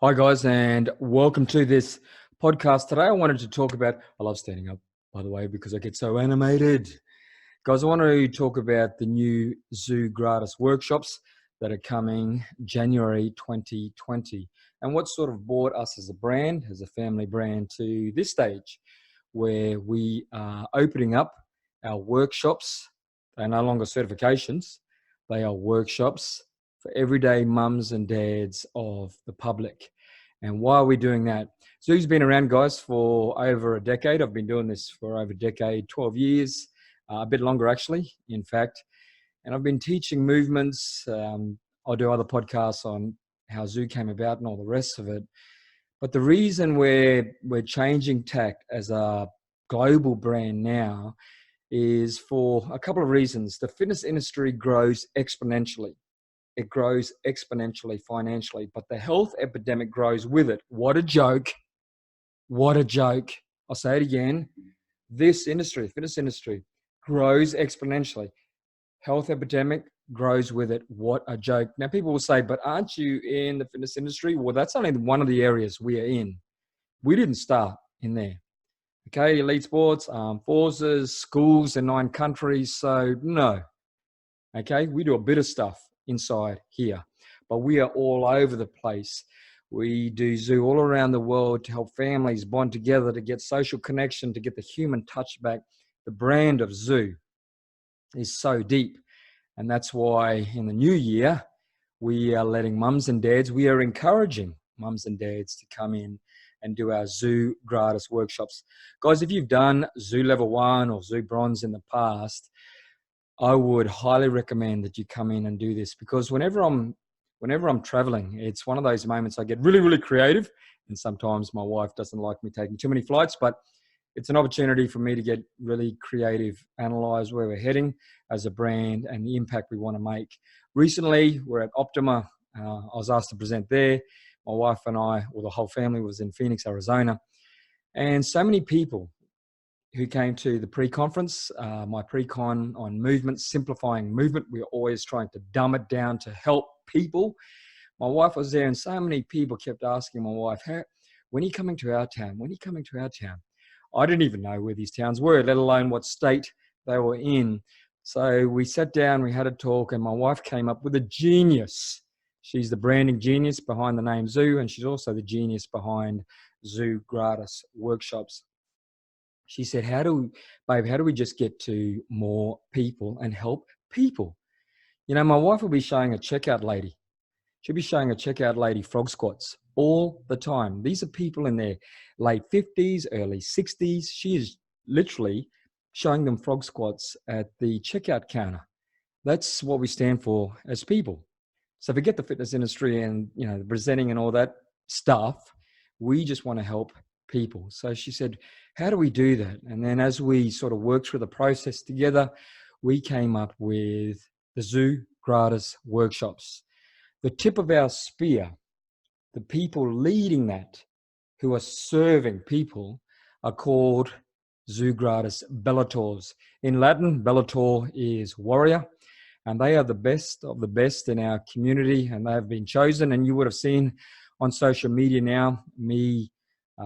Hi, guys, and welcome to this podcast. Today, I wanted to talk about. I love standing up, by the way, because I get so animated. Guys, I want to talk about the new ZUU Gradus workshops that are coming January 2020 and what sort of brought us as a brand, as a family brand, to this stage where we are opening up our workshops. They're no longer certifications, they are workshops for everyday mums and dads of the public. And why are we doing that? ZUU's been around, guys, for over a decade. I've been doing this for over a decade, 12 years, a bit longer actually, in fact. And I've been teaching movements. I'll do other podcasts on how ZUU came about and all the rest of it. But the reason we're changing tack as a global brand now is for a couple of reasons. The fitness industry grows exponentially. It grows exponentially financially, but the health epidemic grows with it. What a joke. What a joke. I'll say it again. This industry, fitness industry, grows exponentially. Health epidemic grows with it. What a joke. Now, people will say, but aren't you in the fitness industry? Well, that's only one of the areas we are in. We didn't start in there. Okay, elite sports, armed forces, schools in 9 countries. So, no. Okay, we do a bit of stuff inside here, but we are all over the place. We do ZUU all around the world to help families bond together, to get social connection, to get the human touch back. The brand of ZUU is so deep. And that's why in the new year, we are letting mums and dads, we are encouraging mums and dads to come in and do our ZUU Gradus workshops. Guys, if you've done ZUU Level 1 or ZUU Bronze in the past, I would highly recommend that you come in and do this, because whenever I'm traveling, it's one of those moments I get really, really creative. And sometimes my wife doesn't like me taking too many flights, but it's an opportunity for me to get really creative, analyze where we're heading as a brand and the impact we want to make. Recently, we're at Optima. I was asked to present there. My wife and I, or the whole family, was in Phoenix, Arizona. And so many people who came to the pre-conference, my pre-con on movement, simplifying movement. We're always trying to dumb it down to help people. My wife was there, and so many people kept asking my wife, hey, when are you coming to our town? When are you coming to our town? I didn't even know where these towns were, let alone what state they were in. So we sat down, we had a talk, and my wife came up with a genius. She's the branding genius behind the name ZUU, and she's also the genius behind ZUU Gradus workshops. She said, how do we just get to more people and help people? You know, my wife will be showing a checkout lady. She'll be showing a checkout lady frog squats all the time. These are people in their late 50s, early 60s. She is literally showing them frog squats at the checkout counter. That's what we stand for as people. So forget the fitness industry and, you know, the presenting and all that stuff. We just want to help people. So she said, how do we do that? And then as we sort of worked through the process together, we came up with the ZUU Gradus workshops. The tip of our spear, the people leading that, who are serving people, are called ZUU Gradus Bellators. In Latin, Bellator is warrior, and they are the best of the best in our community, and they have been chosen. And you would have seen on social media now me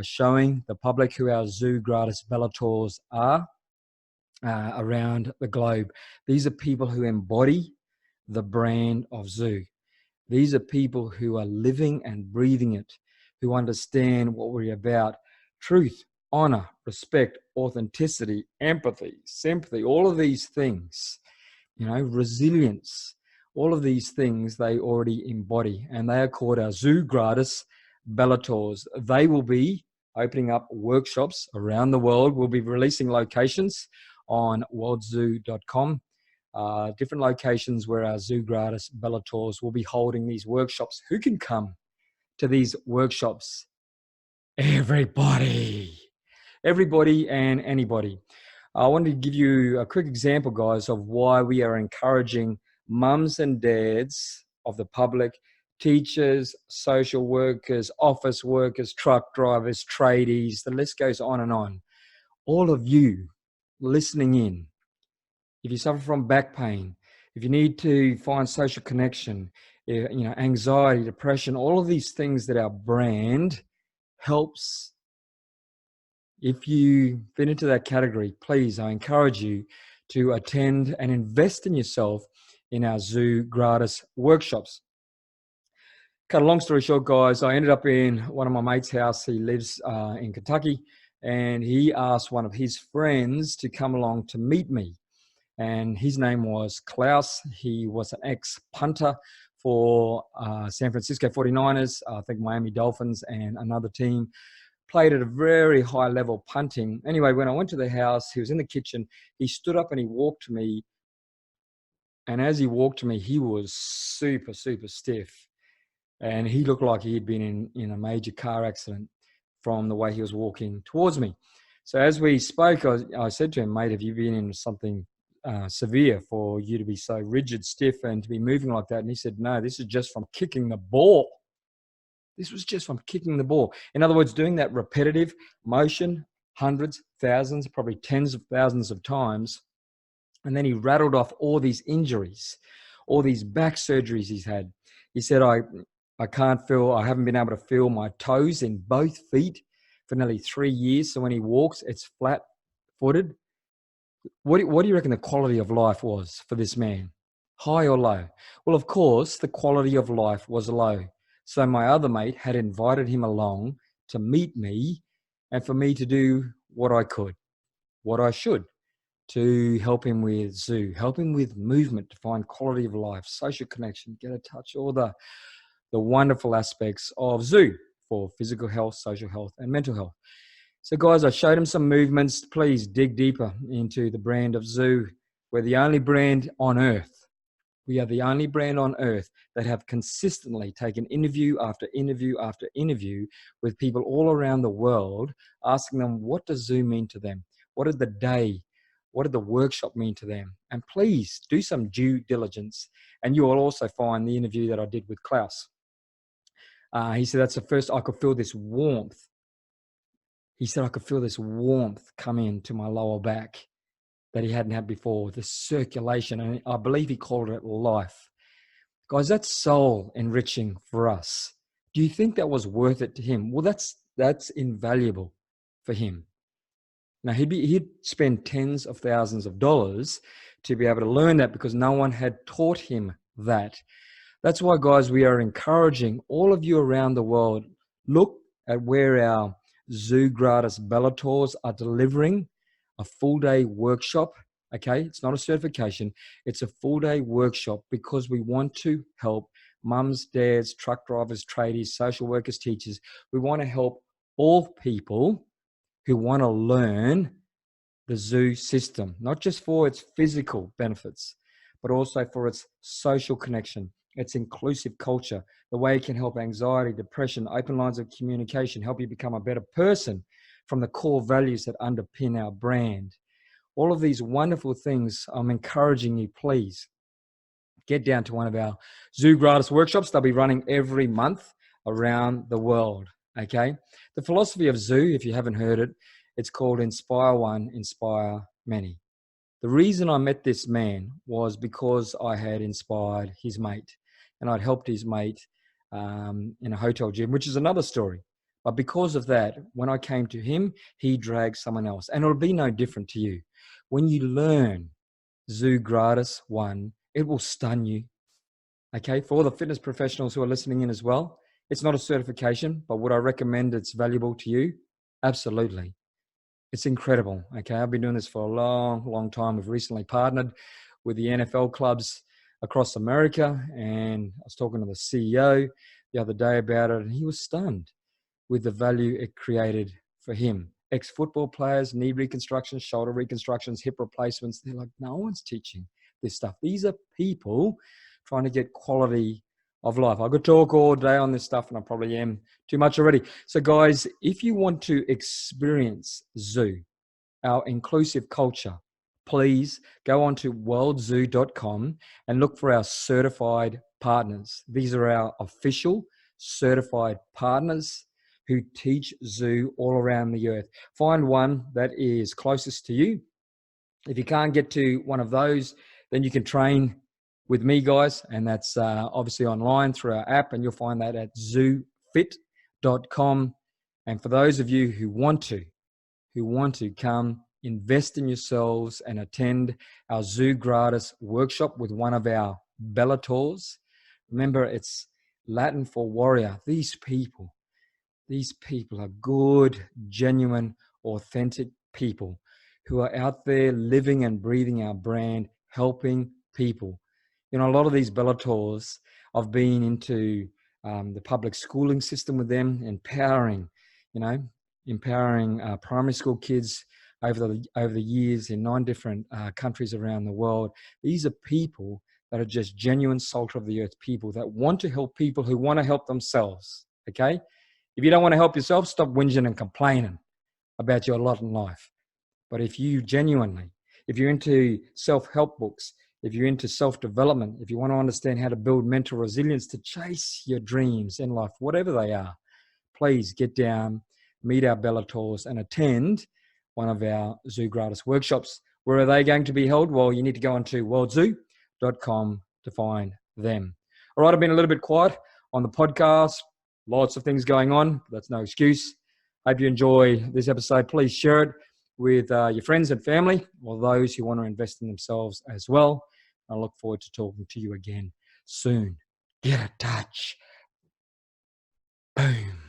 showing the public who our ZUU Gradus Bellators are around the globe. These are people who embody the brand of ZUU. These are people who are living and breathing it, who understand what we're about: truth, honor, respect, authenticity, empathy, sympathy, all of these things, you know, resilience, all of these things they already embody, and they are called our ZUU Gradus Bellators. They will be opening up workshops around the world. We'll be releasing locations on worldzuu.com. Different locations where our ZUU Gradus Bellators will be holding these workshops. Who can come to these workshops? Everybody and anybody. I wanted to give you a quick example, guys, of why we are encouraging mums and dads of the public, teachers, social workers, office workers, truck drivers, tradies, the list goes on and on. All of you listening in, if you suffer from back pain, if you need to find social connection, anxiety, depression, all of these things that our brand helps. If you fit into that category, please, I encourage you to attend and invest in yourself in our ZUU Gradus workshops. Cut a long story short, guys, I ended up in one of my mates' house. He lives in Kentucky, and he asked one of his friends to come along to meet me. And his name was Klaus. He was an ex-punter for San Francisco 49ers, I think Miami Dolphins, and another team. Played at a very high level punting. Anyway, when I went to the house, he was in the kitchen. He stood up and he walked to me. And as he walked to me, he was super, super stiff. And he looked like he had been in a major car accident from the way he was walking towards me. So as we spoke, I said to him, mate, have you been in something severe for you to be so rigid, stiff, and to be moving like that? And he said, no, this is just from kicking the ball. This was just from kicking the ball. In other words, doing that repetitive motion, hundreds, thousands, probably tens of thousands of times. And then he rattled off all these injuries, all these back surgeries he's had. He said, I haven't been able to feel my toes in both feet for nearly 3 years. So when he walks, it's flat footed. What do you reckon the quality of life was for this man? High or low? Well, of course, the quality of life was low. So my other mate had invited him along to meet me and for me to do what I could, what I should, to help him with ZUU, help him with movement, to find quality of life, social connection, get a touch, all the wonderful aspects of ZUU for physical health, social health, and mental health. So guys, I showed him some movements. Please dig deeper into the brand of ZUU. We're the only brand on earth. We are the only brand on earth that have consistently taken interview after interview after interview with people all around the world, asking them, what does ZUU mean to them? What did the day, what did the workshop mean to them? And please do some due diligence. And you will also find the interview that I did with Klaus. He said, that's the first I could feel this warmth. He said, I could feel this warmth come into my lower back that he hadn't had before, the circulation. And I believe he called it life. Guys, that's soul enriching for us. Do you think that was worth it to him? Well, that's invaluable for him. Now, he'd spend tens of thousands of dollars to be able to learn that because no one had taught him that. That's why, guys, we are encouraging all of you around the world, look at where our ZUU Gradus Bellators are delivering a full-day workshop. Okay, it's not a certification. It's a full-day workshop because we want to help mums, dads, truck drivers, tradies, social workers, teachers. We want to help all people who want to learn the ZUU system, not just for its physical benefits, but also for its social connection, its inclusive culture, the way it can help anxiety, depression, open lines of communication, help you become a better person from the core values that underpin our brand. All of these wonderful things, I'm encouraging you, please get down to one of our ZUU Gradus workshops. They'll be running every month around the world, okay? The philosophy of ZUU, if you haven't heard it, it's called Inspire One, Inspire Many. The reason I met this man was because I had inspired his mate, and I'd helped his mate in a hotel gym, which is another story. But because of that, when I came to him, he dragged someone else. And it'll be no different to you. When you learn ZUU Gradus 1, it will stun you. Okay, for all the fitness professionals who are listening in as well, it's not a certification, but would I recommend it's valuable to you? Absolutely. It's incredible. Okay, I've been doing this for a long, long time. We've recently partnered with the NFL clubs across America, and I was talking to the CEO the other day about it, and he was stunned with the value it created for him. Ex-football players, knee reconstructions, shoulder reconstructions, hip replacements. They're like, no one's teaching this stuff. These are people trying to get quality of life. I could talk all day on this stuff, and I probably am too much already. So guys, if you want to experience ZUU, our inclusive culture, please go on to worldzuu.com and look for our certified partners. These are our official certified partners who teach ZUU all around the earth. Find one that is closest to you. If you can't get to one of those, then you can train with me, guys, and that's obviously online through our app, and you'll find that at zoofit.com. And for those of you who want to come invest in yourselves and attend our ZUU Gradus workshop with one of our Bellators. Remember, it's Latin for warrior. These people are good, genuine, authentic people who are out there living and breathing our brand, helping people. You know, a lot of these Bellators, I've been into the public schooling system with them, empowering primary school kids over the years in 9 different countries around the world. These are people that are just genuine salt of the earth people that want to help people who want to help themselves. Okay, if you don't want to help yourself, stop whinging and complaining about your lot in life. But if you're into self-help books, if you're into self-development, if you want to understand how to build mental resilience to chase your dreams in life, whatever they are, please get down, meet our Bellators, and attend one of our ZUU Gradus workshops. Where are they going to be held? Well, you need to go onto worldzoo.com to find them. All right, I've been a little bit quiet on the podcast. Lots of things going on. That's no excuse. Hope you enjoy this episode. Please share it with your friends and family, or those who want to invest in themselves as well. I look forward to talking to you again soon. Get a touch. Boom.